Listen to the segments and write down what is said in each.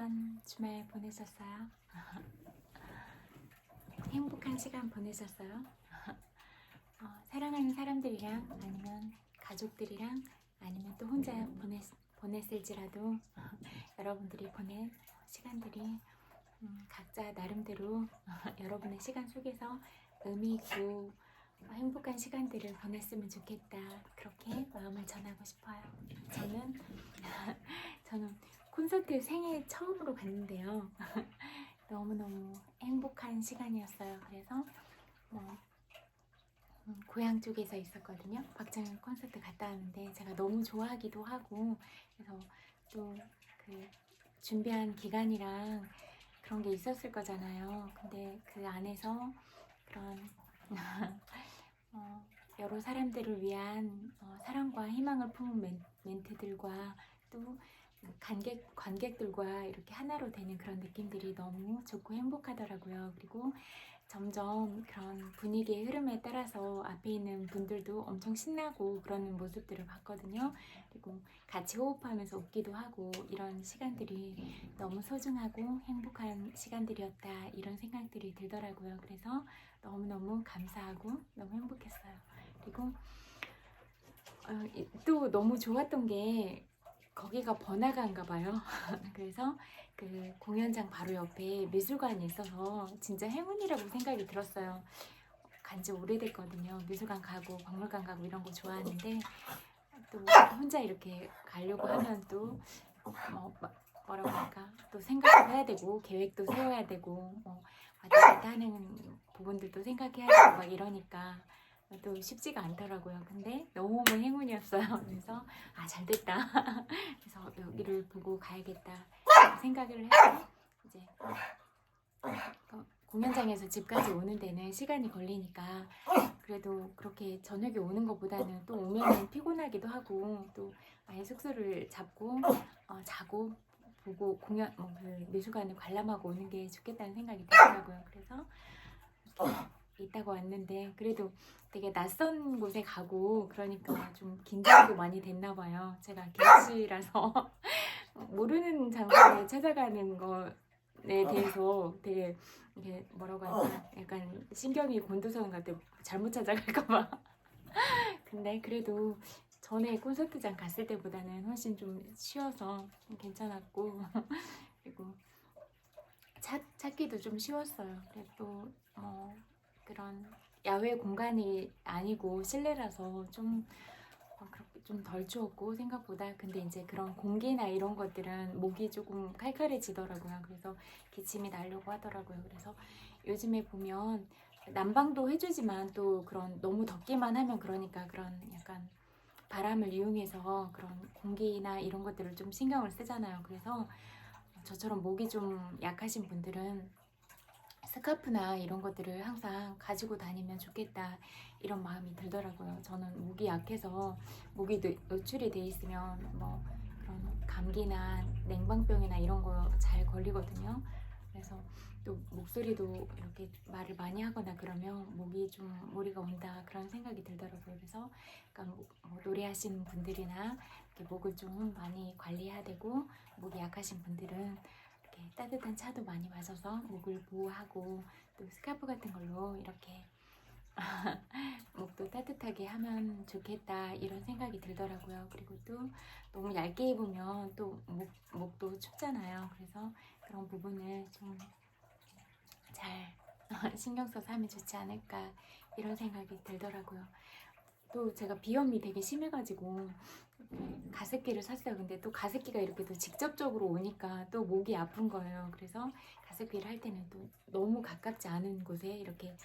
어떤 주말 보내셨어요? 행복한 시간 보내셨어요? 사랑하는 사람들이랑 아니면 가족들이랑 아니면 또 혼자 보냈을지라도 여러분들이 보낸 시간들이 각자 나름대로 여러분의 시간 속에서 의미 있고 행복한 시간들을 보냈으면 좋겠다, 그렇게 마음을 전하고 싶어요. 저는 콘서트 생애 처음으로 갔는데요. 너무너무 행복한 시간이었어요. 그래서 고향 쪽에서 있었거든요. 박정현 콘서트 갔다 왔는데 제가 너무 좋아하기도 하고, 그래서 또 그 준비한 기간이랑 그런 게 있었을 거잖아요. 근데 그 안에서 그런 여러 사람들을 위한 사랑과 희망을 품은 멘트들과 또 관객들과 이렇게 하나로 되는 그런 느낌들이 너무 좋고 행복하더라고요. 그리고 점점 그런 분위기의 흐름에 따라서 앞에 있는 분들도 엄청 신나고 그러는 모습들을 봤거든요. 그리고 같이 호흡하면서 웃기도 하고, 이런 시간들이 너무 소중하고 행복한 시간들이었다, 이런 생각들이 들더라고요. 그래서 너무너무 감사하고 너무 행복했어요. 그리고 또 너무 좋았던 게 거기가 번화가인가 봐요. 그래서 그 공연장 바로 옆에 미술관이 있어서 진짜 행운이라고 생각이 들었어요. 간지 오래됐거든요. 미술관 가고 박물관 가고 이런 거 좋아하는데 또 혼자 이렇게 가려고 하면 또 뭐라고 할까, 또 생각도 해야 되고 계획도 세워야 되고 왔다 갔다 하는 부분들도 생각해야 되고 막 이러니까 또 쉽지가 않더라고요. 근데 너무 행운이었어요. 그래서 잘됐다. 그래서 여기를 보고 가야겠다 생각을 해서 이제 공연장에서 집까지 오는 데는 시간이 걸리니까 그래도 그렇게 저녁에 오는 것보다는 또 오면 피곤하기도 하고 또 아예 숙소를 잡고 자고 보고 공연 그 미술관을 관람하고 오는 게 좋겠다는 생각이 들더라고요. 그래서 있다고 왔는데 그래도 되게 낯선 곳에 가고 그러니까 좀 긴장도 많이 됐나 봐요. 제가 개치라서 모르는 장소에 찾아가는 거에 대해서 되게 이게 뭐라고 할까, 약간 신경이 곤두서는 것 같아요. 잘못 찾아갈까 봐. 근데 그래도 전에 콘서트장 갔을 때보다는 훨씬 좀 쉬워서 괜찮았고 그리고 찾기도 좀 쉬웠어요. 그리고 그런 야외 공간이 아니고 실내라서 좀 그렇게 좀 덜 추웠고 생각보다. 근데 이제 그런 공기나 이런 것들은 목이 조금 칼칼해지더라고요. 그래서 기침이 나려고 하더라고요. 그래서 요즘에 보면 난방도 해주지만 또 그런 너무 덥기만 하면 그러니까 그런 약간 바람을 이용해서 그런 공기나 이런 것들을 좀 신경을 쓰잖아요. 그래서 저처럼 목이 좀 약하신 분들은 스카프나 이런 것들을 항상 가지고 다니면 좋겠다, 이런 마음이 들더라고요. 저는 목이 약해서 목이 노출이 돼 있으면 뭐 그런 감기나 냉방병이나 이런 거 잘 걸리거든요. 그래서 또 목소리도 이렇게 말을 많이 하거나 그러면 목이 좀 무리가 온다, 그런 생각이 들더라고요. 그래서 그러니까 노래하시는 분들이나 이렇게 목을 좀 많이 관리해야 되고, 목이 약하신 분들은 이렇게 따뜻한 차도 많이 마셔서 목을 보호하고 또 스카프 같은 걸로 이렇게 목도 따뜻하게 하면 좋겠다, 이런 생각이 들더라고요. 그리고 또 너무 얇게 입으면 또 목도 춥잖아요. 그래서 그런 부분을 좀 잘 신경 써서 하면 좋지 않을까, 이런 생각이 들더라고요. 또 제가 비염이 되게 심해가지고 가습기를 샀어요. 근데 또 가습기가 이렇게 또 직접적으로 오니까 또 목이 아픈 거예요. 그래서 가습기를 할 때는 또 너무 가깝지 않은 곳에 이렇게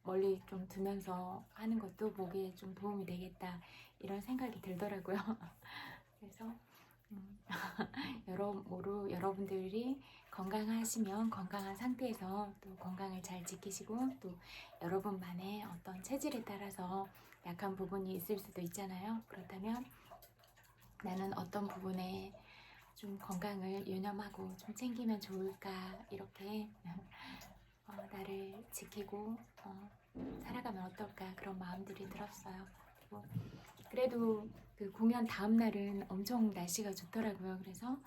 멀리 좀 두면서 하는 것도 목에 좀 도움이 되겠다, 이런 생각이 들더라고요. 그래서 여러모로 여러분들이 건강하시면 건강한 상태에서 또 건강을 잘 지키시고, 또 여러분만의 어떤 체질에 따라서 약한 부분이 있을 수도 있잖아요. 그렇다면 나는 어떤 부분에 좀 건강을 유념하고 좀 챙기면 좋을까, 이렇게 나를 지키고 살아가면 어떨까, 그런 마음들이 들었어요. 그래도 그 공연 다음 날은 엄청 날씨가 좋더라고요. 그래서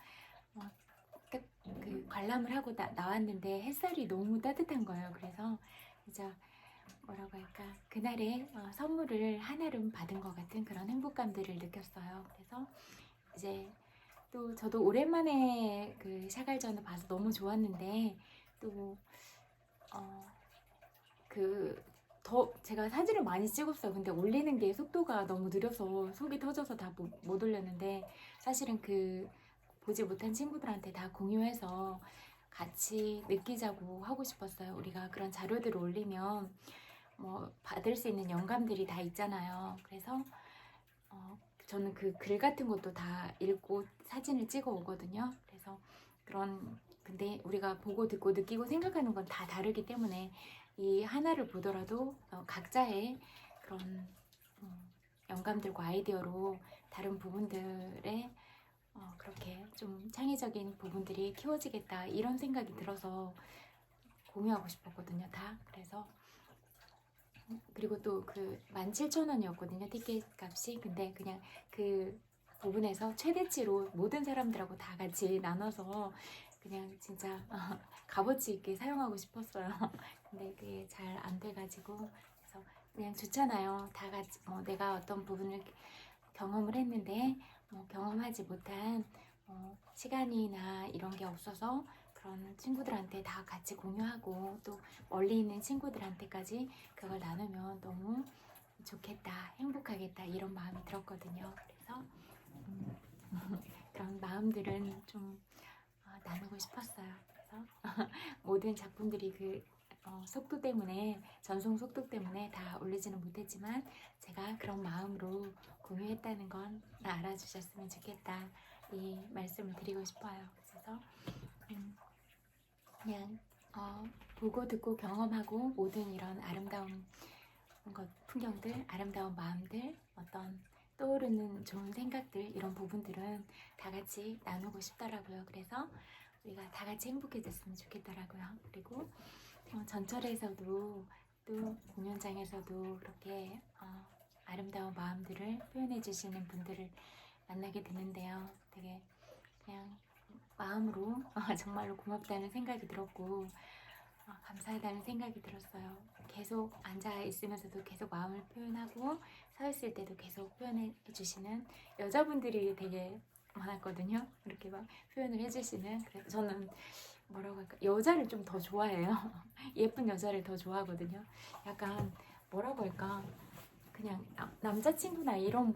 딱 그 관람을 하고 나왔는데 햇살이 너무 따뜻한 거예요. 그래서 진짜 뭐라고 할까, 그날에 선물을 하나름 받은 것 같은 그런 행복감들을 느꼈어요. 그래서 이제 또 저도 오랜만에 그 샤갈전을 봐서 너무 좋았는데 또 제가 사진을 많이 찍었어요. 근데 올리는 게 속도가 너무 느려서 속이 터져서 다 못 올렸는데, 사실은 그 보지 못한 친구들한테 다 공유해서 같이 느끼자고 하고 싶었어요. 우리가 그런 자료들을 올리면 뭐 받을 수 있는 영감들이 다 있잖아요. 그래서 저는 그 글 같은 것도 다 읽고 사진을 찍어 오거든요. 그래서 근데 우리가 보고 듣고 느끼고 생각하는 건 다 다르기 때문에 이 하나를 보더라도 각자의 그런 영감들과 아이디어로 다른 부분들에 그렇게 좀 창의적인 부분들이 키워지겠다, 이런 생각이 들어서 공유하고 싶었거든요, 다. 그래서 그리고 또 그 17,000원이었거든요, 티켓 값이. 근데 그냥 그 부분에서 최대치로 모든 사람들하고 다 같이 나눠서 그냥 진짜 값어치 있게 사용하고 싶었어요. 근데 그게 잘 안 돼가지고, 그래서 그냥 좋잖아요. 다 같이 내가 어떤 부분을 경험을 했는데 경험하지 못한 시간이나 이런 게 없어서 그런 친구들한테 다 같이 공유하고, 또 멀리 있는 친구들한테까지 그걸 나누면 너무 좋겠다, 행복하겠다, 이런 마음이 들었거든요. 그래서 그런 마음들은 좀 나누고 싶었어요. 그래서 모든 작품들이 그 속도 때문에, 전송 속도 때문에 다 올리지는 못했지만 제가 그런 마음으로 공유했다는 건 알아주셨으면 좋겠다, 이 말씀을 드리고 싶어요. 그래서 그냥 보고 듣고 경험하고 모든 이런 아름다운 풍경들, 아름다운 마음들, 어떤 떠오르는 좋은 생각들, 이런 부분들은 다 같이 나누고 싶더라고요. 그래서 우리가 다 같이 행복해졌으면 좋겠더라고요. 그리고 전철에서도 또 공연장에서도 그렇게 아름다운 마음들을 표현해 주시는 분들을 만나게 되는데요. 되게 그냥 마음으로 정말로 고맙다는 생각이 들었고, 감사하다는 생각이 들었어요. 계속 앉아 있으면서도 계속 마음을 표현하고, 서 있을 때도 계속 표현해 주시는 여자분들이 되게 많았거든요. 이렇게 막 표현을 해주시는. 그래서 저는 뭐라고 할까, 여자를 좀 더 좋아해요. 예쁜 여자를 더 좋아하거든요. 약간 뭐라고 할까, 그냥 남자친구나 이런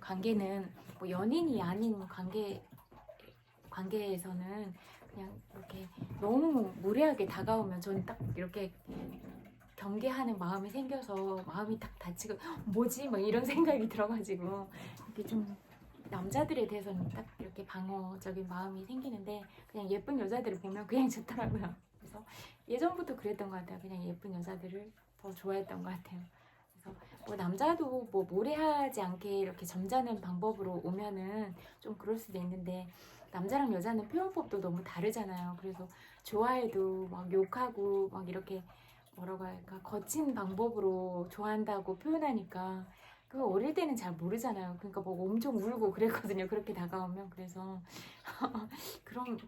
관계는 뭐 연인이 아닌 관계에서는 그냥 이렇게 너무 무례하게 다가오면 저는 딱 이렇게 경계하는 마음이 생겨서 마음이 딱 다치고 뭐지? 막 이런 생각이 들어가지고 이렇게 좀 남자들에 대해서는 딱 이렇게 방어적인 마음이 생기는데, 그냥 예쁜 여자들을 보면 그냥 좋더라고요. 그래서 예전부터 그랬던 것 같아요. 그냥 예쁜 여자들을 더 좋아했던 것 같아요. 그래서 뭐 남자도 뭐 무례하지 않게 이렇게 점잖은 방법으로 오면은 좀 그럴 수도 있는데, 남자랑 여자는 표현법도 너무 다르잖아요. 그래서 좋아해도 막 욕하고 막 이렇게 뭐라고 할까, 거친 방법으로 좋아한다고 표현하니까 그거 어릴 때는 잘 모르잖아요. 그러니까 뭐 엄청 울고 그랬거든요, 그렇게 다가오면. 그래서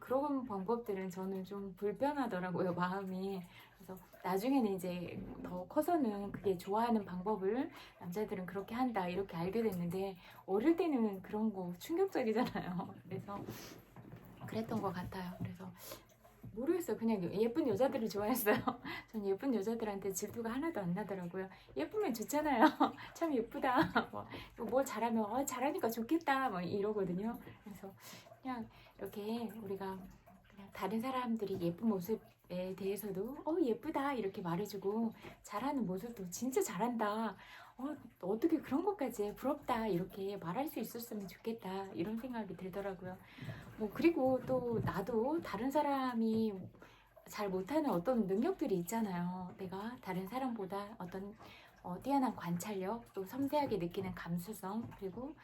그런 방법들은 저는 좀 불편하더라고요, 마음이. 그래서 나중에는 이제 더 커서는 그게 좋아하는 방법을 남자들은 그렇게 한다, 이렇게 알게 됐는데, 어릴 때는 그런 거 충격적이잖아요. 그래서 그랬던 것 같아요. 그래서 모르겠어요. 그냥 예쁜 여자들을 좋아했어요. 전 예쁜 여자들한테 질투가 하나도 안 나더라고요. 예쁘면 좋잖아요. 참 예쁘다. 뭘 잘하면 잘하니까 좋겠다, 막 이러거든요. 그래서 그냥 이렇게 우리가 그냥 다른 사람들이 예쁜 모습에 대해서도 예쁘다 이렇게 말해주고, 잘하는 모습도 진짜 잘한다, 어떻게 그런 것까지 해, 부럽다, 이렇게 말할 수 있었으면 좋겠다, 이런 생각이 들더라고요. 그리고 또 나도 다른 사람이 잘 못하는 어떤 능력들이 있잖아요. 내가 다른 사람보다 어떤 뛰어난 관찰력, 또 섬세하게 느끼는 감수성, 그리고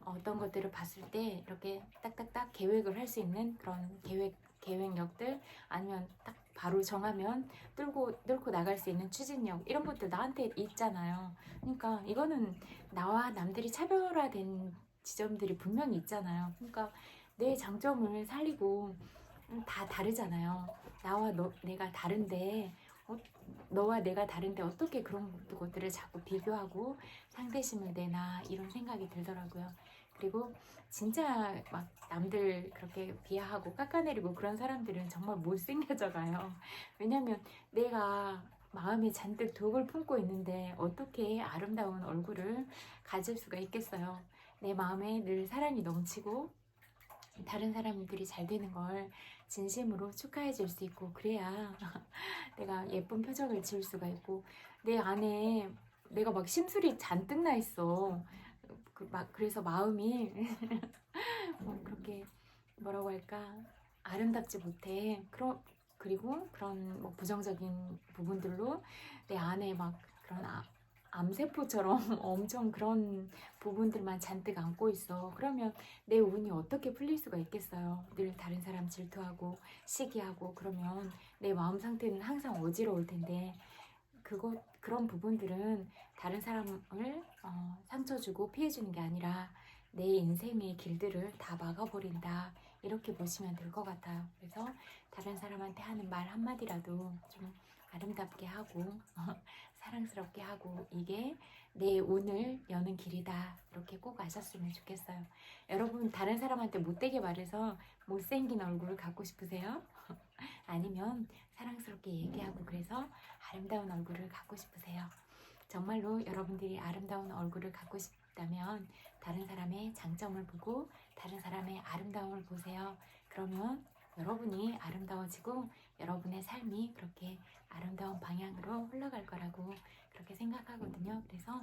어떤 것들을 봤을 때 이렇게 딱딱딱 계획을 할 수 있는 그런 계획력들, 아니면 딱 바로 정하면 뚫고 나갈 수 있는 추진력, 이런 것들 나한테 있잖아요. 그러니까 이거는 나와 남들이 차별화된 지점들이 분명히 있잖아요. 그러니까 내 장점을 살리고 다 다르잖아요. 내가 다른데 너와 내가 다른데 어떻게 그런 것들을 자꾸 비교하고 상대심을 내나 이런 생각이 들더라고요. 그리고 진짜 막 남들 그렇게 비하하고 깎아내리고 그런 사람들은 정말 못생겨져 가요. 왜냐면 내가 마음에 잔뜩 독을 품고 있는데 어떻게 아름다운 얼굴을 가질 수가 있겠어요. 내 마음에 늘 사랑이 넘치고 다른 사람들이 잘 되는 걸 진심으로 축하해 줄 수 있고, 그래야 내가 예쁜 표정을 지을 수가 있고, 내 안에 내가 막 심술이 잔뜩 나 있어. 그래서 마음이 그렇게 뭐라고 할까, 아름답지 못해. 그리고 그런 뭐 부정적인 부분들로 내 안에 막 그런 암세포처럼 엄청 그런 부분들만 잔뜩 안고 있어. 그러면 내 운이 어떻게 풀릴 수가 있겠어요. 늘 다른 사람 질투하고 시기하고 그러면 내 마음 상태는 항상 어지러울 텐데, 그런 부분들은 다른 사람을 상처 주고 피해 주는 게 아니라 내 인생의 길들을 다 막아버린다, 이렇게 보시면 될 것 같아요. 그래서 다른 사람한테 하는 말 한마디라도 좀 아름답게 하고 사랑스럽게 하고, 이게 내 운을 여는 길이다, 이렇게 꼭 아셨으면 좋겠어요. 여러분, 다른 사람한테 못되게 말해서 못생긴 얼굴을 갖고 싶으세요? 아니면 사랑스럽게 얘기하고 그래서 아름다운 얼굴을 갖고 싶으세요? 정말로 여러분들이 아름다운 얼굴을 갖고 싶다면 다른 사람의 장점을 보고 다른 사람의 아름다움을 보세요. 그러면 여러분이 아름다워지고 여러분의 삶이 그렇게 아름다운 방향으로 흘러갈 거라고 그렇게 생각하거든요. 그래서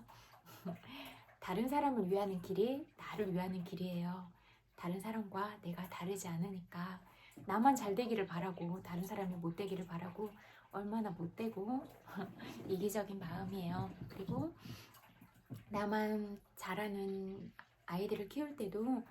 다른 사람을 위하는 길이 나를 위하는 길이에요. 다른 사람과 내가 다르지 않으니까 나만 잘 되기를 바라고 다른 사람이 못 되기를 바라고, 얼마나 못되고 이기적인 마음이에요. 그리고 나만 잘하는 아이들을 키울 때도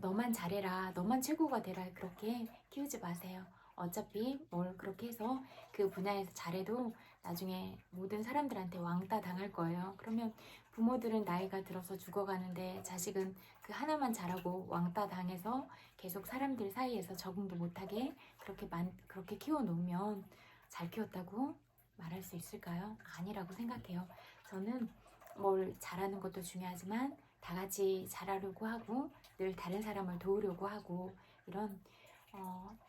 너만 잘해라, 너만 최고가 되라, 그렇게 키우지 마세요. 어차피 뭘 그렇게 해서 그 분야에서 잘해도 나중에 모든 사람들한테 왕따 당할 거예요. 그러면 부모들은 나이가 들어서 죽어가는데 자식은 그 하나만 잘하고 왕따 당해서 계속 사람들 사이에서 적응도 못하게 그렇게 키워놓으면 잘 키웠다고 말할 수 있을까요? 아니라고 생각해요. 저는 뭘 잘하는 것도 중요하지만 다 같이 잘하려고 하고 늘 다른 사람을 도우려고 하고, 이런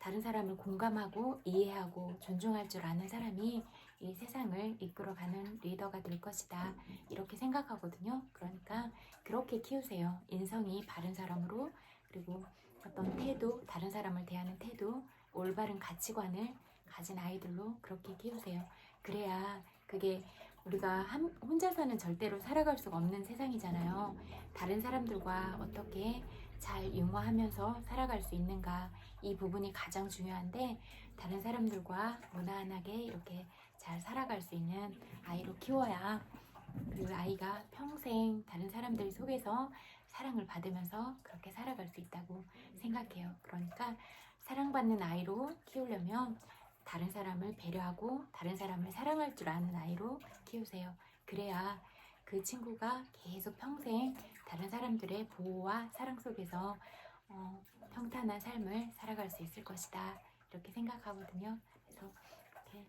다른 사람을 공감하고 이해하고 존중할 줄 아는 사람이 이 세상을 이끌어가는 리더가 될 것이다, 이렇게 생각하거든요. 그러니까 그렇게 키우세요. 인성이 바른 사람으로, 그리고 어떤 태도, 다른 사람을 대하는 태도, 올바른 가치관을 가진 아이들로 그렇게 키우세요. 그래야 그게 우리가 혼자서는 절대로 살아갈 수가 없는 세상이잖아요. 다른 사람들과 어떻게 잘 융화하면서 살아갈 수 있는가, 이 부분이 가장 중요한데, 다른 사람들과 무난하게 이렇게 잘 살아갈 수 있는 아이로 키워야 그 아이가 평생 다른 사람들 속에서 사랑을 받으면서 그렇게 살아갈 수 있다고 생각해요. 그러니까 사랑받는 아이로 키우려면 다른 사람을 배려하고 다른 사람을 사랑할 줄 아는 아이로 키우세요. 그래야 그 친구가 계속 평생 다른 사람들의 보호와 사랑 속에서 평탄한 삶을 살아갈 수 있을 것이다, 이렇게 생각하거든요. 그래서 이렇게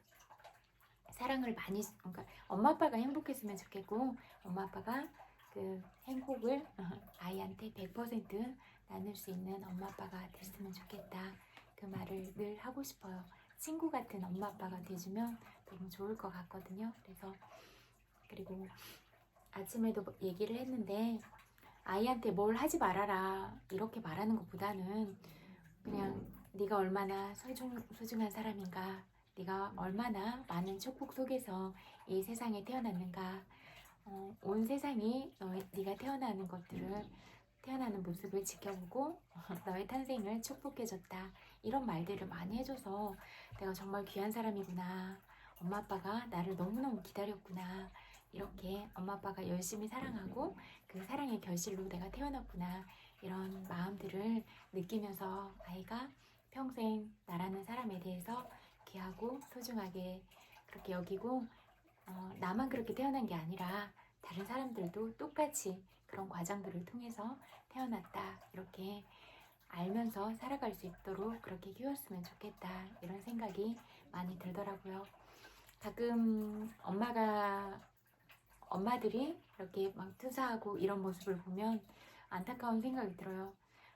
사랑을 많이, 그러니까 엄마 아빠가 행복했으면 좋겠고, 엄마 아빠가 그 행복을 아이한테 100% 나눌 수 있는 엄마 아빠가 됐으면 좋겠다, 그 말을 늘 하고 싶어요. 친구 같은 엄마 아빠가 돼주면 너무 좋을 것 같거든요. 그리고 아침에도 얘기를 했는데, 아이한테 뭘 하지 말아라 이렇게 말하는 것보다는 그냥 네가 얼마나 소중한 사람인가, 네가 얼마나 많은 축복 속에서 이 세상에 태어났는가, 온 세상이 네가 태어나는 모습을 지켜보고 너의 탄생을 축복해줬다, 이런 말들을 많이 해줘서 내가 정말 귀한 사람이구나, 엄마 아빠가 나를 너무너무 기다렸구나, 이렇게 엄마 아빠가 열심히 사랑하고 그 사랑의 결실로 내가 태어났구나, 이런 마음들을 느끼면서 아이가 평생 나라는 사람에 대해서 귀하고 소중하게 그렇게 여기고, 나만 그렇게 태어난 게 아니라 다른 사람들도 똑같이 그런 과정들을 통해서 태어났다, 이렇게 알면서 살아갈 수 있도록 그렇게 키웠으면 좋겠다, 이런 생각이 많이 들더라고요. 가끔 엄마들이 이렇게 막 투사하고 이런 모습을 보면 안타까운 생각이 들어요.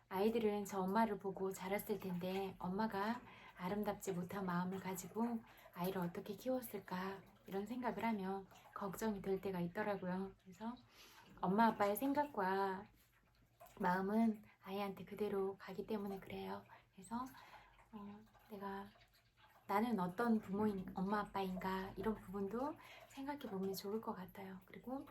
아이들은 저 엄마를 보고 자랐을 텐데 엄마가 아름답지 못한 마음을 가지고 아이를 어떻게 키웠을까, 이런 생각을 하면 걱정이 될 때가 있더라고요. 그래서 엄마 아빠의 생각과 마음은 아이한테 그대로 가기 때문에 그래요. 그래서 나는 어떤 부모인 엄마 아빠인가, 이런 부분도 생각해 보면 좋을 것 같아요. 그리고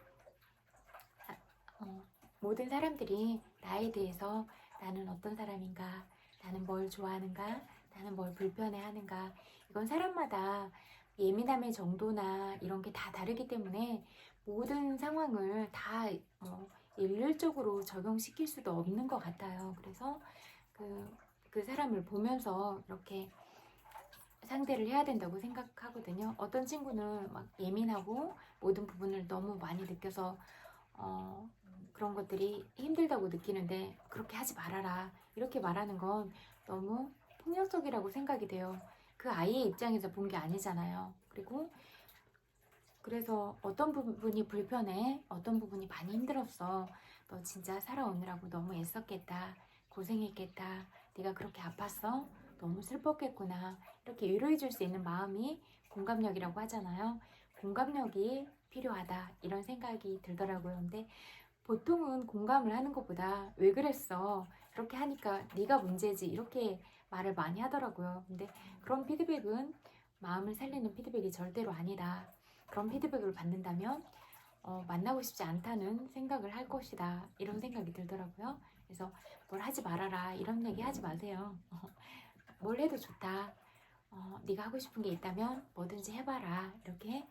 모든 사람들이 나에 대해서 나는 어떤 사람인가, 나는 뭘 좋아하는가, 나는 뭘 불편해하는가, 이건 사람마다 예민함의 정도나 이런 게 다 다르기 때문에 모든 상황을 다 일률적으로 적용시킬 수도 없는 것 같아요. 그래서 그 사람을 보면서 이렇게 상대를 해야 된다고 생각하거든요. 어떤 친구는 막 예민하고 모든 부분을 너무 많이 느껴서 그런 것들이 힘들다고 느끼는데 그렇게 하지 말아라, 이렇게 말하는 건 너무 폭력적이라고 생각이 돼요. 그 아이의 입장에서 본 게 아니잖아요. 그리고 그래서 어떤 부분이 불편해, 어떤 부분이 많이 힘들었어, 너 진짜 살아오느라고 너무 애썼겠다, 고생했겠다, 네가 그렇게 아팠어, 너무 슬펐겠구나, 이렇게 위로해 줄 수 있는 마음이 공감력이라고 하잖아요. 공감력이 필요하다, 이런 생각이 들더라고요. 근데 보통은 공감을 하는 것보다 왜 그랬어, 그렇게 하니까 네가 문제지, 이렇게 말을 많이 하더라고요. 근데 그런 피드백은 마음을 살리는 피드백이 절대로 아니다. 그런 피드백을 받는다면 만나고 싶지 않다는 생각을 할 것이다, 이런 생각이 들더라고요. 그래서 뭘 하지 말아라, 이런 얘기 하지 마세요. 뭘 해도 좋다, 네가 하고 싶은 게 있다면 뭐든지 해봐라, 이렇게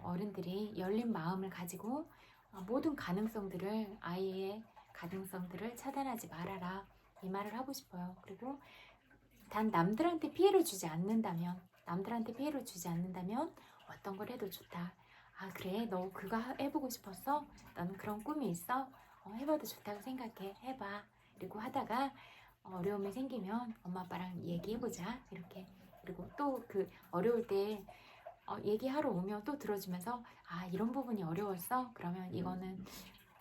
어른들이 열린 마음을 가지고 모든 가능성들을, 아이의 가능성들을 차단하지 말아라, 이 말을 하고 싶어요. 그리고 단 남들한테 피해를 주지 않는다면 어떤 걸 해도 좋다. 아 그래, 너 그거 해보고 싶었어? 너는 그런 꿈이 있어? 해봐도 좋다고 생각해, 해봐. 그리고 하다가 어려움이 생기면 엄마 아빠랑 얘기해보자, 이렇게. 그리고 또 그 어려울 때 얘기하러 오면 또 들어주면서, 아 이런 부분이 어려웠어? 그러면 이거는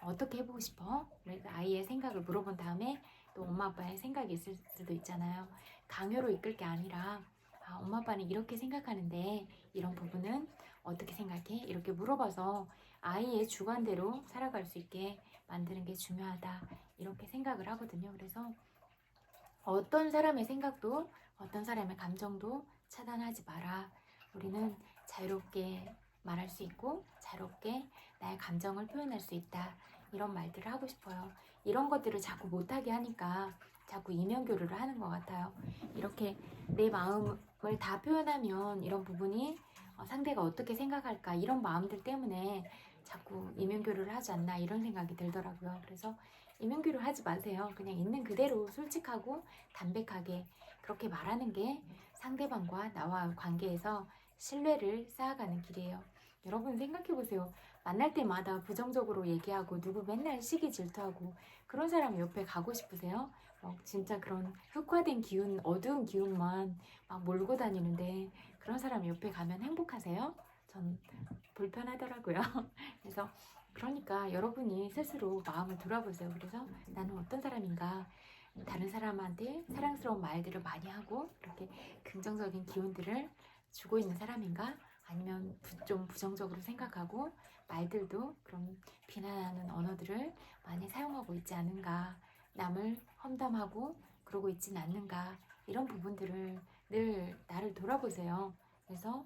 어떻게 해보고 싶어? 그래서 아이의 생각을 물어본 다음에 또 엄마 아빠의 생각이 있을 수도 있잖아요. 강요로 이끌 게 아니라, 아, 엄마 아빠는 이렇게 생각하는데 이런 부분은 어떻게 생각해? 이렇게 물어봐서 아이의 주관대로 살아갈 수 있게 만드는 게 중요하다, 이렇게 생각을 하거든요. 그래서 어떤 사람의 생각도 어떤 사람의 감정도 차단하지 마라. 우리는 자유롭게 말할 수 있고 자유롭게 나의 감정을 표현할 수 있다, 이런 말들을 하고 싶어요. 이런 것들을 자꾸 못하게 하니까 자꾸 이면교류를 하는 것 같아요. 이렇게 내 마음을 다 표현하면 이런 부분이 상대가 어떻게 생각할까, 이런 마음들 때문에 자꾸 이면교류를 하지 않나, 이런 생각이 들더라고요. 그래서 이면교류 하지 마세요. 그냥 있는 그대로 솔직하고 담백하게 그렇게 말하는 게 상대방과 나와 관계에서 신뢰를 쌓아가는 길이에요. 여러분 생각해보세요. 만날 때마다 부정적으로 얘기하고 누구 맨날 시기 질투하고 그런 사람 옆에 가고 싶으세요? 진짜 그런 흑화된 기운, 어두운 기운만 막 몰고 다니는데 그런 사람 옆에 가면 행복하세요? 전 불편하더라고요. 그래서 그러니까 여러분이 스스로 마음을 돌아보세요. 그래서 나는 어떤 사람인가, 다른 사람한테 사랑스러운 말들을 많이 하고 이렇게 긍정적인 기운들을 주고 있는 사람인가, 아니면 좀 부정적으로 생각하고 말들도 그런 비난하는 언어들을 많이 사용하고 있지 않은가, 남을 험담하고 그러고 있진 않는가, 이런 부분들을 늘 나를 돌아보세요. 그래서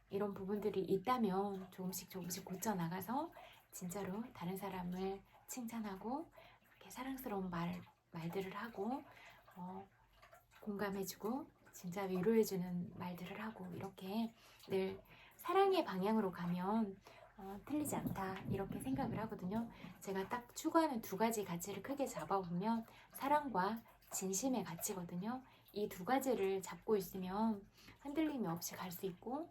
이런 부분들이 있다면 조금씩 고쳐나가서 진짜로 다른 사람을 칭찬하고 이렇게 사랑스러운 말들을 하고 공감해주고 진짜 위로해주는 말들을 하고, 이렇게 늘 사랑의 방향으로 가면 틀리지 않다, 이렇게 생각을 하거든요. 제가 딱 추구하는 두 가지 가치를 크게 잡아보면 사랑과 진심의 가치거든요. 이 두 가지를 잡고 있으면 흔들림이 없이 갈 수 있고,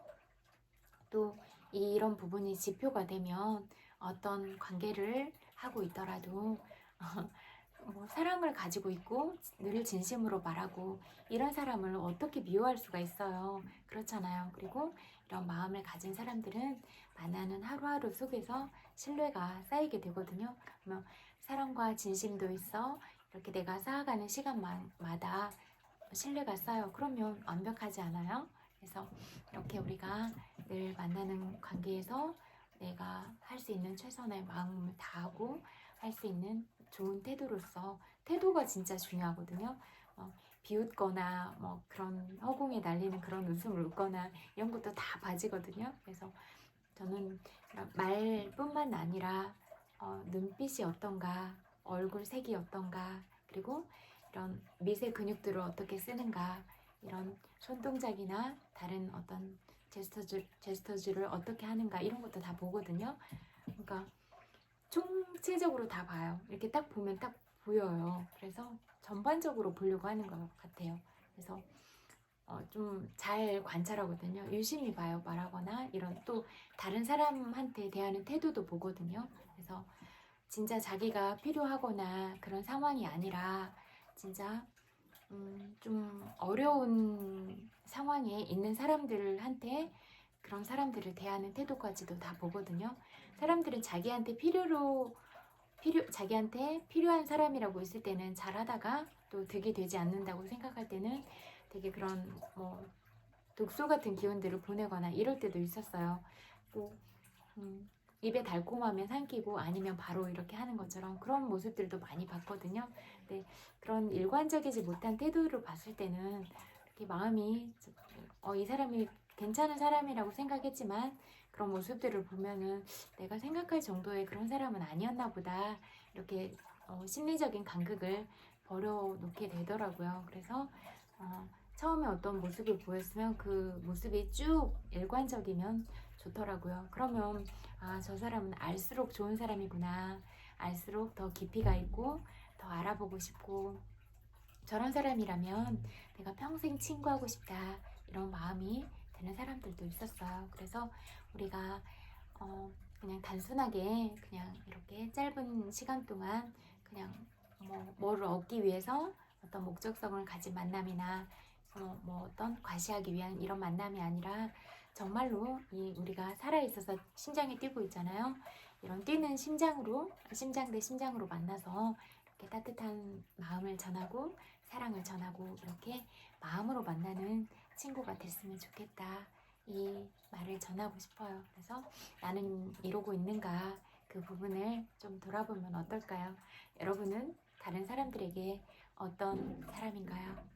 또 이런 부분이 지표가 되면 어떤 관계를 하고 있더라도 뭐 사랑을 가지고 있고 늘 진심으로 말하고 이런 사람을 어떻게 미워할 수가 있어요. 그렇잖아요. 그리고 이런 마음을 가진 사람들은 만나는 하루하루 속에서 신뢰가 쌓이게 되거든요. 그러면 사랑과 진심도 있어 이렇게 내가 쌓아가는 시간마다 신뢰가 쌓여. 그러면 완벽하지 않아요? 그래서 이렇게 우리가 늘 만나는 관계에서 내가 할 수 있는 최선의 마음을 다하고 할 수 있는 좋은 태도로서 태도가 진짜 중요하거든요. 비웃거나 뭐 그런 허공에 날리는 그런 웃음을 웃거나 이런 것도 다 바지거든요. 그래서 저는 말뿐만 아니라 눈빛이 어떤가, 얼굴 색이 어떤가, 그리고 이런 미세 근육들을 어떻게 쓰는가, 이런 손동작이나 다른 어떤 제스처들을 어떻게 하는가 이런 것도 다 보거든요. 그러니까 총체적으로 다 봐요. 이렇게 딱 보면 딱 보여요. 그래서 전반적으로 보려고 하는 것 같아요. 그래서 좀 잘 관찰하거든요. 유심히 봐요. 말하거나 이런 또 다른 사람한테 대하는 태도도 보거든요. 그래서 진짜 자기가 필요하거나 그런 상황이 아니라 진짜 좀 어려운 상황에 있는 사람들한테 그런 사람들을 대하는 태도까지도 다 보거든요. 사람들은 자기한테 필요한 사람이라고 있을 때는 잘하다가 또 득이 되지 않는다고 생각할 때는 되게 그런 뭐 독소 같은 기운들을 보내거나 이럴 때도 있었어요. 또 입에 달콤하면 삼키고 아니면 바로 이렇게 하는 것처럼 그런 모습들도 많이 봤거든요. 근데 그런 일관적이지 못한 태도를 봤을 때는 이렇게 마음이 이 사람이 괜찮은 사람이라고 생각했지만 그런 모습들을 보면은 내가 생각할 정도의 그런 사람은 아니었나 보다 이렇게 심리적인 간극을 버려놓게 되더라고요. 그래서 처음에 어떤 모습을 보였으면 그 모습이 쭉 일관적이면 좋더라고요. 그러면 저 사람은 알수록 좋은 사람이구나. 알수록 더 깊이가 있고 더 알아보고 싶고 저런 사람이라면 내가 평생 친구하고 싶다. 이런 마음이 드는 사람들도 있었어요. 그래서 우리가 그냥 단순하게 그냥 이렇게 짧은 시간 동안 그냥 뭐를 얻기 위해서 어떤 목적성을 가진 만남이나 뭐 어떤 과시하기 위한 이런 만남이 아니라 정말로 우리가 살아있어서 심장이 뛰고 있잖아요. 이런 뛰는 심장 대 심장으로 만나서 이렇게 따뜻한 마음을 전하고 사랑을 전하고 이렇게 마음으로 만나는 친구가 됐으면 좋겠다. 이 말을 전하고 싶어요. 그래서 나는 이러고 있는가 그 부분을 좀 돌아보면 어떨까요? 여러분은 다른 사람들에게 어떤 사람인가요?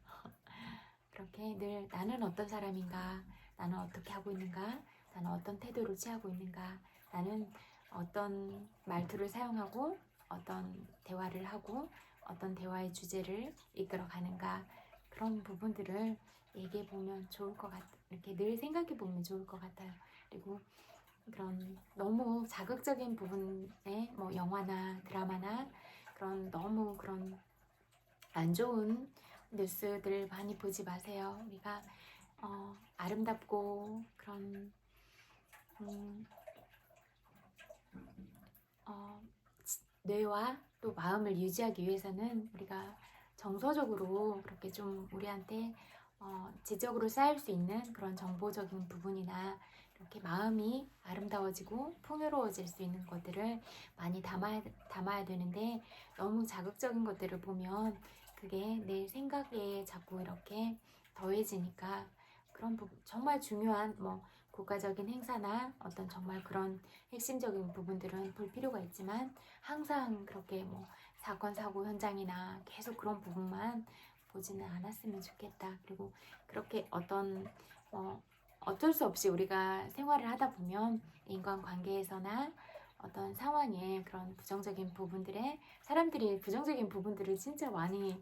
그렇게 늘 나는 어떤 사람인가, 나는 어떻게 하고 있는가, 나는 어떤 태도를 취하고 있는가, 나는 어떤 말투를 사용하고 어떤 대화를 하고 어떤 대화의 주제를 이끌어 가는가 그런 부분들을 얘기해 보면 좋을 것 이렇게 늘 생각해 보면 좋을 것 같아요. 그리고 그런 너무 자극적인 부분에 뭐 영화나 드라마나 그런 너무 그런 안 좋은 뉴스들 많이 보지 마세요. 우리가 아름답고 그런 뇌와 또 마음을 유지하기 위해서는 우리가 정서적으로 그렇게 좀 우리한테 지적으로 쌓일 수 있는 그런 정보적인 부분이나 이렇게 마음이 아름다워지고 풍요로워질 수 있는 것들을 많이 담아야 되는데 너무 자극적인 것들을 보면 그게 내 생각에 자꾸 이렇게 더해지니까 그런 부분 정말 중요한 뭐 국가적인 행사나 어떤 정말 그런 핵심적인 부분들은 볼 필요가 있지만 항상 그렇게 뭐 사건 사고 현장이나 계속 그런 부분만 보지는 않았으면 좋겠다. 그리고 그렇게 어쩔 수 없이 우리가 생활을 하다 보면 인간관계에서나 어떤 상황에 그런 부정적인 부분들에 사람들이 부정적인 부분들을 진짜 많이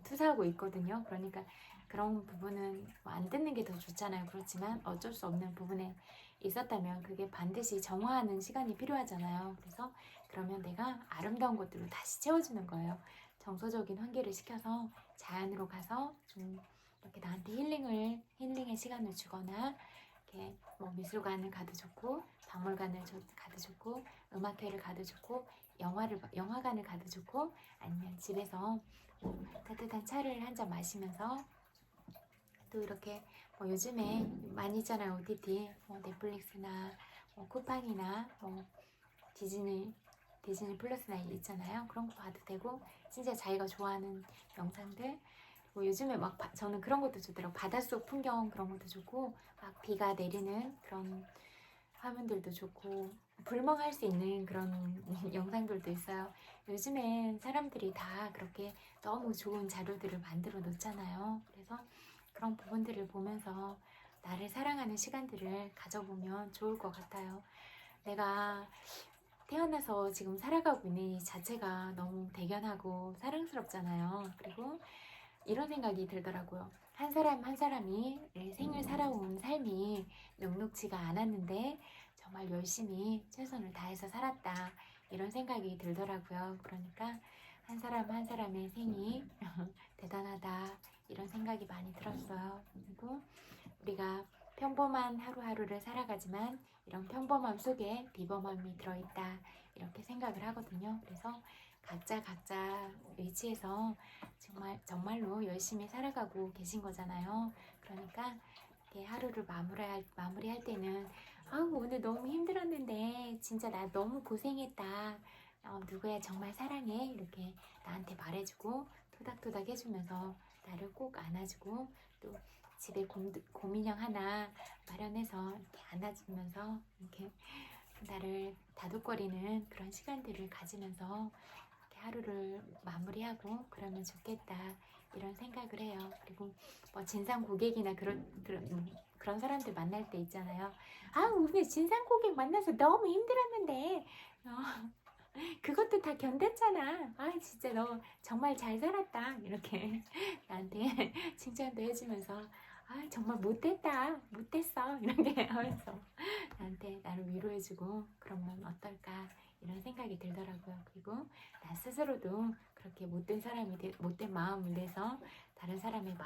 투사하고 있거든요. 그러니까 그런 부분은 안 듣는 게 더 좋잖아요. 그렇지만 어쩔 수 없는 부분에 있었다면 그게 반드시 정화하는 시간이 필요하잖아요. 그래서 그러면 내가 아름다운 것들로 다시 채워주는 거예요. 정서적인 환기를 시켜서 자연으로 가서 좀 이렇게 나한테 힐링의 시간을 주거나 이렇게 뭐 미술관을 가도 좋고 박물관을 가도 좋고 음악회를 가도 좋고 영화관을 가도 좋고 아니면 집에서 뭐 따뜻한 차를 한 잔 마시면서 또 이렇게 뭐 요즘에 많이 있잖아요. OTT 뭐 넷플릭스나 뭐 쿠팡이나 뭐 디즈니 플러스나 있잖아요. 그런 거 봐도 되고 진짜 자기가 좋아하는 영상들 뭐 요즘에 막 저는 그런 것도 좋더라고. 바닷속 풍경 그런 것도 좋고 막 비가 내리는 그런 화면들도 좋고 불멍할 수 있는 그런 영상들도 있어요. 요즘엔 사람들이 다 그렇게 너무 좋은 자료들을 만들어 놓잖아요. 그래서 그런 부분들을 보면서 나를 사랑하는 시간들을 가져보면 좋을 것 같아요. 내가 태어나서 지금 살아가고 있는 이 자체가 너무 대견하고 사랑스럽잖아요. 그리고 이런 생각이 들더라고요. 한 사람 한 사람이 생을 살아온 삶이 녹록지가 않았는데 정말 열심히 최선을 다해서 살았다. 이런 생각이 들더라고요. 그러니까 한 사람 한 사람의 생이 대단하다. 이런 생각이 많이 들었어요. 그리고 우리가 평범한 하루하루를 살아가지만 이런 평범함 속에 비범함이 들어있다. 이렇게 생각을 하거든요. 그래서 각자 위치에서 정말로 열심히 살아가고 계신 거잖아요. 그러니까 이렇게 하루를 마무리할 때는 오늘 너무 힘들었는데 진짜 나 너무 고생했다. 누구야 정말 사랑해. 이렇게 나한테 말해주고 토닥토닥 해주면서 나를 꼭 안아주고 또 집에 곰인형 하나 마련해서 이렇게 안아주면서 이렇게 나를 다독거리는 그런 시간들을 가지면서 이렇게 하루를 마무리하고 그러면 좋겠다 이런 생각을 해요. 그리고 뭐 진상 고객이나 그런 사람들 만날 때 있잖아요. 오늘 진상 고객 만나서 너무 힘들었는데 그것도 다 견뎠잖아. 진짜 너 정말 잘 살았다. 이렇게 나한테 칭찬도 해주면서 정말 못됐어. 이렇게 하면서 나를 위로해주고 그러면 어떨까 이런 생각이 들더라고요. 그리고 나 스스로도 그렇게 못된 마음을 내서 다른 사람의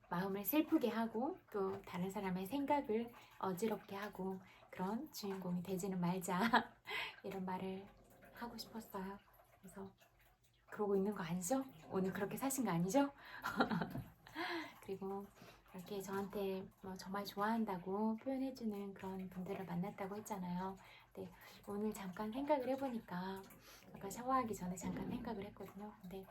마음을 슬프게 하고 또 다른 사람의 생각을 어지럽게 하고 그런 주인공이 되지는 말자 이런 말을 하고 싶었어요. 그래서 그러고 있는 거 아니죠? 오늘 그렇게 사신 거 아니죠? 그리고 이렇게 저한테 뭐 정말 좋아한다고 표현해주는 그런 분들을 만났다고 했잖아요. 근데 오늘 잠깐 생각을 해보니까 아까 샤워하기 전에 잠깐 생각을 했거든요. 근데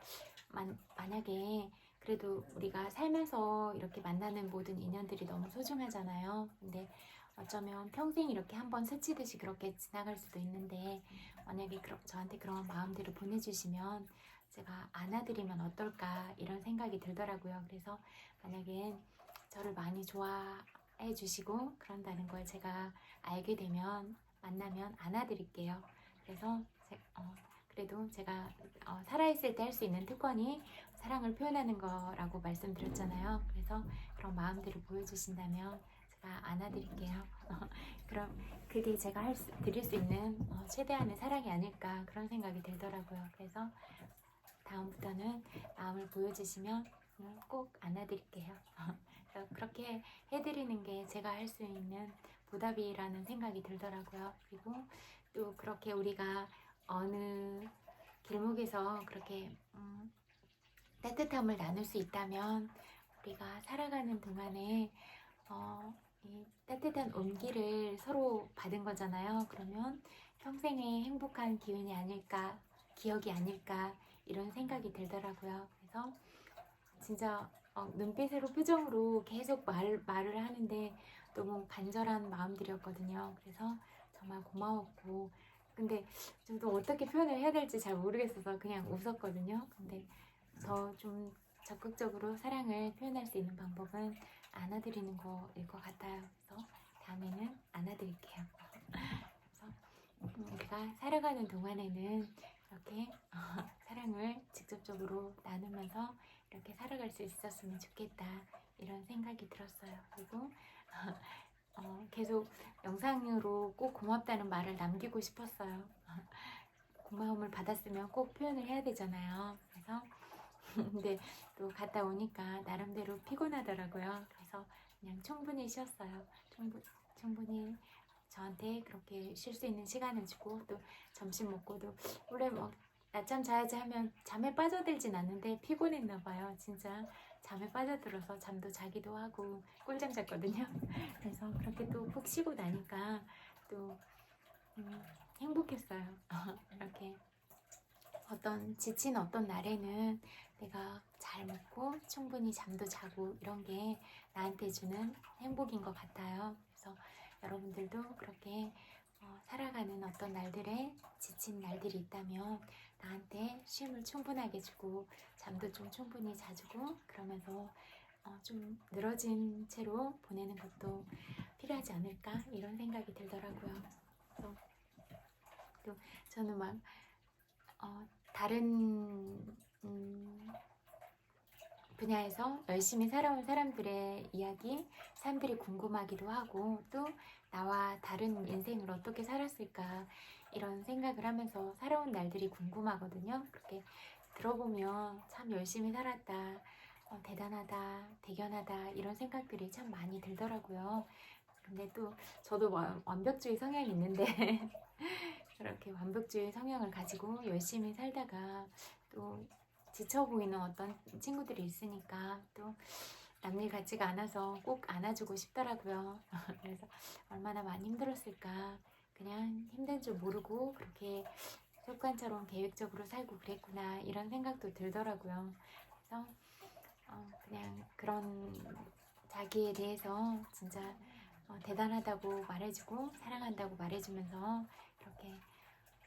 만약에 그래도 우리가 살면서 이렇게 만나는 모든 인연들이 너무 소중하잖아요. 근데 어쩌면 평생 이렇게 한번 스치듯이 그렇게 지나갈 수도 있는데 만약에 저한테 그런 마음들을 보내주시면 제가 안아드리면 어떨까 이런 생각이 들더라고요. 그래서 만약에 저를 많이 좋아해 주시고 그런다는 걸 제가 알게 되면 만나면 안아드릴게요. 그래서 그래도 제가 살아있을 때 할 수 있는 특권이 사랑을 표현하는 거라고 말씀드렸잖아요. 그래서 그런 마음들을 보여주신다면 제가 안아드릴게요. 그럼 그게 제가 드릴 수 있는 최대한의 사랑이 아닐까 그런 생각이 들더라고요. 그래서 다음부터는 마음을 보여주시면 꼭 안아드릴게요. 그렇게 해드리는 게 제가 할 수 있는 보답이라는 생각이 들더라고요. 그리고 또 그렇게 우리가 어느 길목에서 그렇게 따뜻함을 나눌 수 있다면 우리가 살아가는 동안에 이 따뜻한 온기를 서로 받은 거잖아요. 그러면 평생의 행복한 기억이 아닐까 이런 생각이 들더라고요. 그래서 진짜 눈빛으로 표정으로 계속 말을 하는데 너무 간절한 마음들이었거든요. 그래서 정말 고마웠고 근데 저도 어떻게 표현을 해야 될지 잘 모르겠어서 그냥 웃었거든요. 근데 더 좀 적극적으로 사랑을 표현할 수 있는 방법은 안아드리는 거일 것 같아요. 그래서 다음에는 안아드릴게요. 그래서 우리가 살아가는 동안에는 이렇게 사랑을 직접적으로 나누면서 이렇게 살아갈 수 있었으면 좋겠다 이런 생각이 들었어요. 그리고 계속 영상으로 꼭 고맙다는 말을 남기고 싶었어요. 고마움을 받았으면 꼭 표현을 해야 되잖아요. 그래서 근데 또 갔다 오니까 나름대로 피곤하더라고요. 그래서 그냥 충분히 쉬었어요. 충분히 저한테 그렇게 쉴 수 있는 시간을 주고 또 점심 먹고도 원래 막 낮잠 자야지 하면 잠에 빠져들진 않는데 피곤했나 봐요. 진짜 잠에 빠져들어서 잠도 자기도 하고 꿀잠 잤거든요. 그래서 그렇게 또 푹 쉬고 나니까 또 행복했어요. 이렇게 지친 어떤 날에는 내가 잘 먹고 충분히 잠도 자고 이런 게 나한테 주는 행복인 것 같아요. 그래서 여러분들도 그렇게 살아가는 어떤 날들에 지친 날들이 있다면 나한테 쉼을 충분하게 주고 잠도 좀 충분히 자주고 그러면서 좀 늘어진 채로 보내는 것도 필요하지 않을까 이런 생각이 들더라고요. 그래서 또 저는 막 다른 분야에서 열심히 살아온 사람들의 이야기, 사람들이 궁금하기도 하고 또 나와 다른 인생을 어떻게 살았을까 이런 생각을 하면서 살아온 날들이 궁금하거든요. 그렇게 들어보면 참 열심히 살았다, 대단하다, 대견하다 이런 생각들이 참 많이 들더라고요. 근데 또 저도 완벽주의 성향이 있는데 그렇게 완벽주의 성향을 가지고 열심히 살다가 또 지쳐 보이는 어떤 친구들이 있으니까 또 남일 같지가 않아서 꼭 안아주고 싶더라고요. 그래서 얼마나 많이 힘들었을까. 그냥 힘든 줄 모르고 그렇게 습관처럼 계획적으로 살고 그랬구나 이런 생각도 들더라고요. 그래서 그냥 그런 자기에 대해서 진짜 대단하다고 말해주고 사랑한다고 말해주면서 이렇게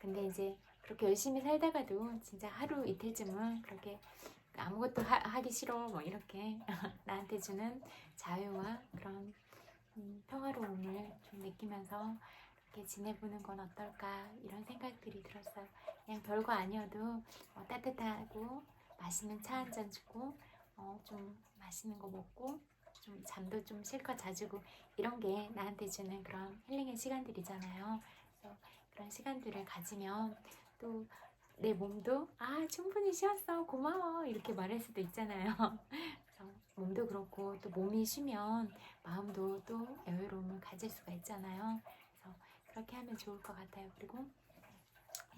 근데 이제 그렇게 열심히 살다가도 진짜 하루 이틀쯤은 그렇게 아무것도 하기 싫어 뭐 이렇게 나한테 주는 자유와 그런 평화로움을 좀 느끼면서 이렇게 지내보는 건 어떨까 이런 생각들이 들었어요. 그냥 별거 아니어도 따뜻하고 맛있는 차 한 잔 주고 좀 맛있는 거 먹고 좀 잠도 좀 실컷 자주고 이런 게 나한테 주는 그런 힐링의 시간들이잖아요. 그래서 그런 시간들을 가지면 또 내 몸도 충분히 쉬었어 고마워 이렇게 말할 수도 있잖아요. 그래서 몸도 그렇고 또 몸이 쉬면 마음도 또 여유로움을 가질 수가 있잖아요. 그래서 그렇게 하면 좋을 것 같아요. 그리고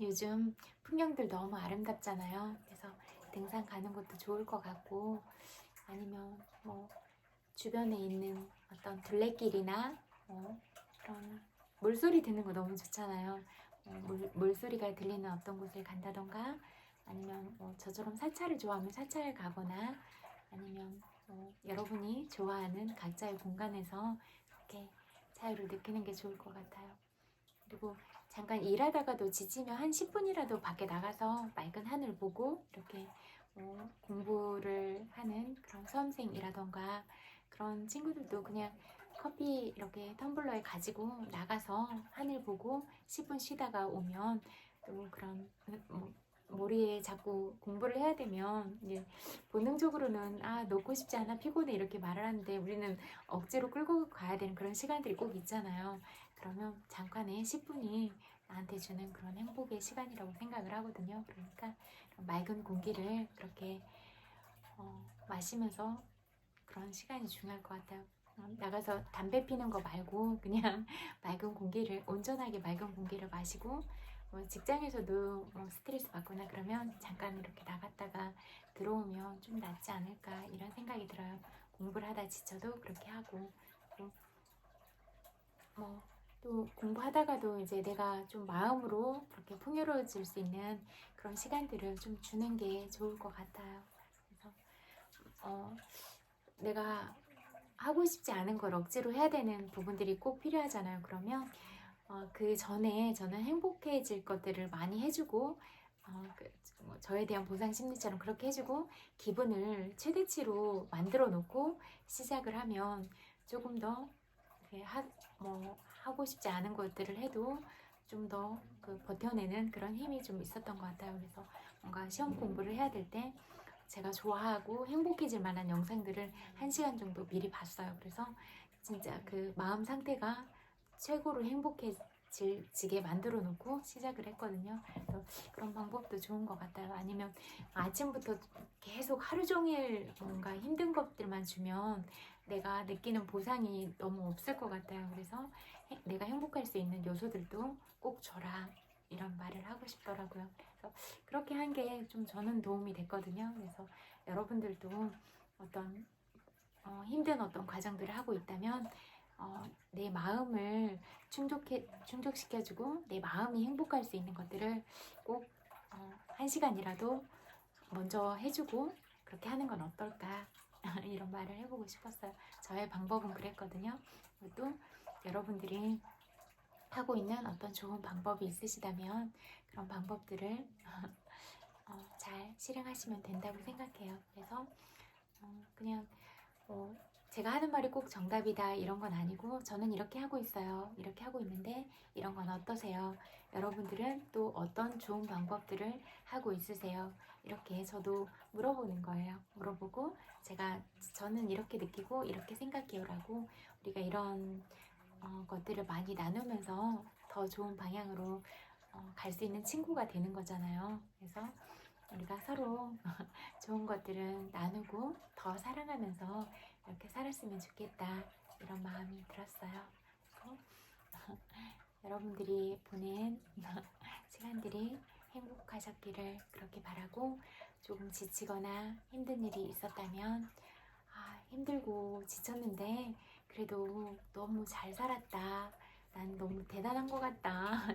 요즘 풍경들 너무 아름답잖아요. 그래서 등산 가는 것도 좋을 것 같고 아니면 뭐 주변에 있는 어떤 둘레길이나 그런 물소리 듣는 거 너무 좋잖아요. 물소리가 들리는 어떤 곳을 간다던가 아니면 저처럼 사찰을 좋아하면 사찰을 가거나 아니면 여러분이 좋아하는 각자의 공간에서 이렇게 자유를 느끼는 게 좋을 것 같아요. 그리고 잠깐 일하다가도 지치면 한 10분이라도 밖에 나가서 맑은 하늘 보고 이렇게 공부를 하는 그런 수험생이라던가 그런 친구들도 그냥 커피 이렇게 텀블러에 가지고 나가서 하늘 보고 10분 쉬다가 오면 또 그런 머리에 자꾸 공부를 해야 되면 이제 본능적으로는 놓고 싶지 않아 피곤해 이렇게 말을 하는데 우리는 억지로 끌고 가야 되는 그런 시간들이 꼭 있잖아요. 그러면 잠깐의 10분이 나한테 주는 그런 행복의 시간이라고 생각을 하거든요. 그러니까 맑은 공기를 그렇게 마시면서 그런 시간이 중요할 것 같아요. 나가서 담배 피는 거 말고 그냥 맑은 공기를 온전하게 맑은 공기를 마시고 직장에서도 스트레스 받거나 그러면 잠깐 이렇게 나갔다가 들어오면 좀 낫지 않을까 이런 생각이 들어요. 공부를 하다 지쳐도 그렇게 하고 또 공부하다가도 이제 내가 좀 마음으로 그렇게 풍요로워질 수 있는 그런 시간들을 좀 주는 게 좋을 것 같아요. 그래서 내가 하고 싶지 않은 걸 억지로 해야 되는 부분들이 꼭 필요하잖아요. 그러면 그 전에 저는 행복해질 것들을 많이 해주고 저에 대한 보상 심리처럼 그렇게 해주고 기분을 최대치로 만들어 놓고 시작을 하면 조금 더 하고 싶지 않은 것들을 해도 좀 더 버텨내는 그런 힘이 좀 있었던 것 같아요. 그래서 뭔가 시험 공부를 해야 될 때 제가 좋아하고 행복해질 만한 영상들을 1시간 정도 미리 봤어요. 그래서 진짜 그 마음 상태가 최고로 행복해지게 만들어 놓고 시작을 했거든요. 그래서 그런 방법도 좋은 것 같아요. 아니면 아침부터 계속 하루 종일 뭔가 힘든 것들만 주면 내가 느끼는 보상이 너무 없을 것 같아요. 그래서 내가 행복할 수 있는 요소들도 꼭 줘라 이런 말을 하고 싶더라고요. 그래서 그렇게 한 게 좀 저는 도움이 됐거든요. 그래서 여러분들도 어떤 힘든 어떤 과정들을 하고 있다면 내 마음을 충족시켜주고 내 마음이 행복할 수 있는 것들을 꼭 1시간이라도 먼저 해주고 그렇게 하는 건 어떨까 이런 말을 해보고 싶었어요. 저의 방법은 그랬거든요. 또 여러분들이 하고 있는 어떤 좋은 방법이 있으시다면 그런 방법들을 잘 실행하시면 된다고 생각해요. 그래서 그냥 제가 하는 말이 꼭 정답이다 이런 건 아니고 저는 이렇게 하고 있어요. 이렇게 하고 있는데 이런 건 어떠세요? 여러분들은 또 어떤 좋은 방법들을 하고 있으세요? 이렇게 저도 물어보는 거예요. 물어보고 저는 이렇게 느끼고 이렇게 생각해요 라고 우리가 이런 것들을 많이 나누면서 더 좋은 방향으로 갈 수 있는 친구가 되는 거잖아요. 그래서 우리가 서로 좋은 것들은 나누고 더 사랑하면서 이렇게 살았으면 좋겠다 이런 마음이 들었어요. 여러분들이 보낸 시간들이 행복하셨기를 그렇게 바라고 조금 지치거나 힘든 일이 있었다면 힘들고 지쳤는데 그래도 너무 잘 살았다. 난 너무 대단한 것 같다.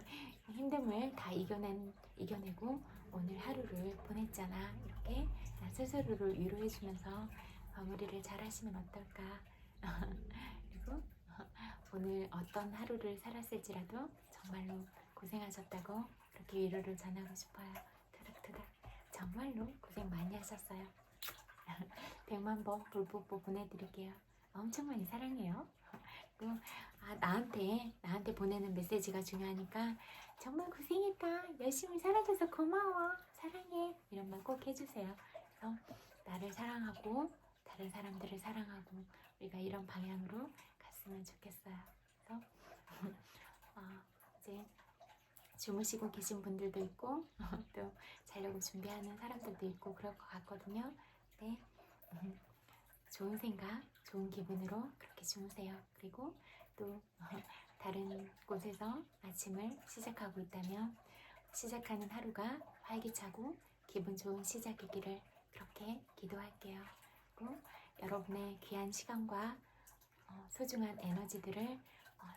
힘듦을 다 이겨내고 오늘 하루를 보냈잖아. 이렇게 나 스스로를 위로해주면서 마무리를 잘 하시면 어떨까. 그리고 오늘 어떤 하루를 살았을지라도 정말로 고생하셨다고 그렇게 위로를 전하고 싶어요. 토닥토닥 정말로 고생 많이 하셨어요. 100만 번 불뽀뽀 보내드릴게요. 엄청 많이 사랑해요. 그리고 나한테 보내는 메시지가 중요하니까 정말 고생했다. 열심히 살아줘서 고마워. 사랑해. 이런 말 꼭 해주세요. 그래서 나를 사랑하고 다른 사람들을 사랑하고 우리가 이런 방향으로 갔으면 좋겠어요. 그래서 이제 주무시고 계신 분들도 있고 또 자려고 준비하는 사람들도 있고 그럴 것 같거든요. 네. 좋은 생각, 좋은 기분으로 그렇게 주무세요. 그리고 또 다른 곳에서 아침을 시작하고 있다면 시작하는 하루가 활기차고 기분 좋은 시작이기를 그렇게 기도할게요. 그리고 여러분의 귀한 시간과 소중한 에너지들을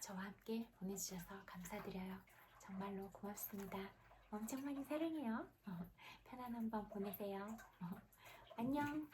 저와 함께 보내주셔서 감사드려요. 정말로 고맙습니다. 엄청 많이 사랑해요. 편안한 밤 보내세요. 안녕.